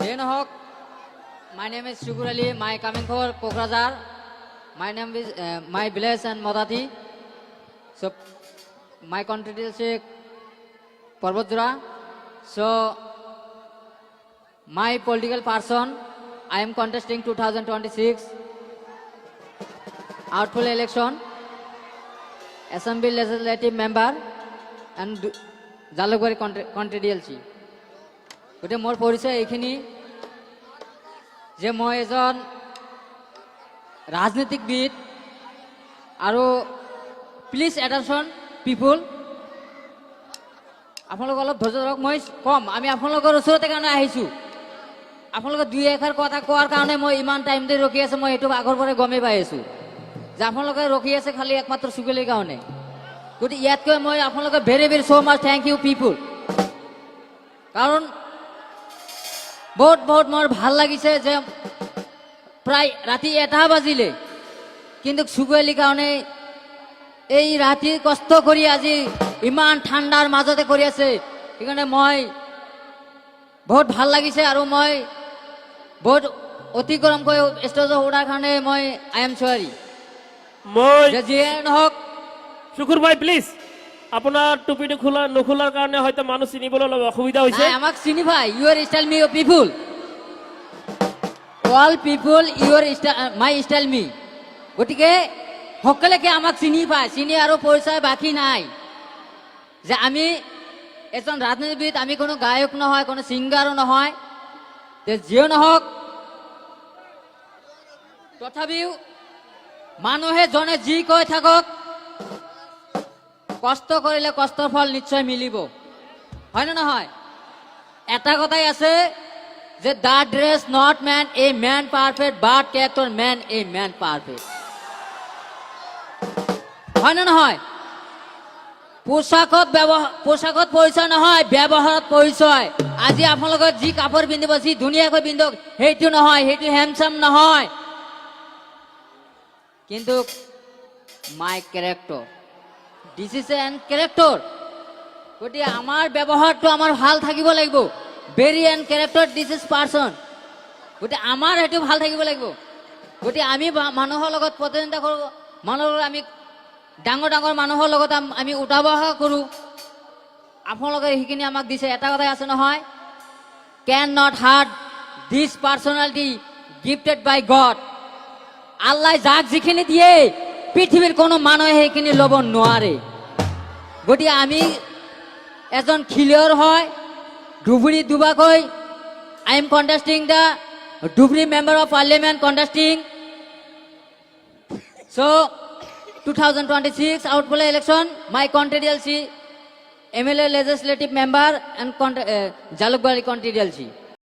Jane Hawk, my name is Shukur Ali, my coming for Kokrajhar. My name is my village and Modati. So my country is Parvatjura. So my political person, I am contesting 2026 outfall election, Assembly Legislative Member and Jalukbari constituency. Gote mor porichয় এইখিনি যে মই এজন ৰাজনীতিকবিদ আৰু please attention পিপল আপোনালোক অলপ ধৈৰ্য ধৰক মই কম আমি আপোনালোকৰ ওচৰতে কাৰণে আহিছো আপোনালোক দুই এখাৰ কথা কোৱাৰ কাৰণে মই ইমান টাইম ধৰি ৰখি আছে মই এটো আগৰ পৰে গমে পাই আছো যে আপোনালোকে ৰখি আছে খালি একমাত্ৰ সুগেলিৰ কাৰণে গতি ইয়াতকৈ মই আপোনালোক ভেৰি ভেৰি সো মাচ থ্যাংক ইউ পিপল কাৰণ বহুত বহুত মোৰ ভাল লাগিছে যে প্ৰায় ৰাতি 1টা বাজিলে কিন্তু সুগেলিৰ কাৰণে এই ৰাতি কষ্ট কৰি আজি ইমান ঠাণ্ডাৰ মাজতে কৰি আছে সেইকাৰণে মই বহুত ভাল লাগিছে আৰু মই বহুত অতি গৰমকৈ ষ্টেজত উঠাৰ কাৰণে মই আই এম সৰি মই যিয়ে নহওক শুকুৰ ভাই প্লিজ আপোনাৰ টুপিটো খোলা নখোলাৰ কাৰণে হয়তো মানুহ চিনিবলৈ অলপ অসুবিধা হৈছে আমাক চিনি ভাই ইউৰ ষ্টাইল মি পিপল অল পিপল ইউৰ মাই ষ্টাইল মি গতিকে সকলোকে আমাক চিনি পায় চিনি আৰু পৰিচয় বাকী নাই যে আমি এজন ৰাজনীতিবিদ আমি কোনো গায়ক নহয় কোনো সিংগাৰো নহয় যে যিও নহওক তথাপিও মানুহে জনে যি কৈ থাকক কষ্ট কৰিলে কষ্টৰ ফল নিশ্চয় মিলিব হয় না নহয় এটা কথাই আছে যে the dress not man a man perfect but character man a man perfect হয় না নহয় পোশাকত পৰিচয় নহয় ব্যৱহাৰত পৰিচয় আজি আপোনালোকৰ যি কাপোৰ পিন্ধিব যি ধুনীয়াকৈ পিন্ধক সেইটো নহয় সেইটো হ্যান্ডসাম নহয় কিন্তু মাই character this is an character গতিকে আমাৰ ব্যৱহাৰটো আমাৰ ভাল থাকিব লাগিব very N character this is person গতিকে আমাৰ সেইটো ভাল থাকিব লাগিব গতিকে আমি মানুহৰ লগত প্ৰতিদ্বন্দ্বিতা কৰোঁ মানুহৰ আমি ডাঙৰ ডাঙৰ মানুহৰ লগত আমি উঠা বহা কৰোঁ আপোনালোকে সেইখিনি আমাক দিছে এটা কথাই আছে নহয় can not hurt this personality gifted by God আল্লাহ যাক যিখিনি দিয়ে পৃথিৱীৰ কোনো মানুহে সেইখিনি ল'ব নোৱাৰে গতিকে আমি এজন খেলুৱৈ হয় ধুবুৰী দুবাকৈ I am contesting the Dhubri member of parliament contesting so 2026 outpoll election my constituency MLA legislative member and Jalukbari constituency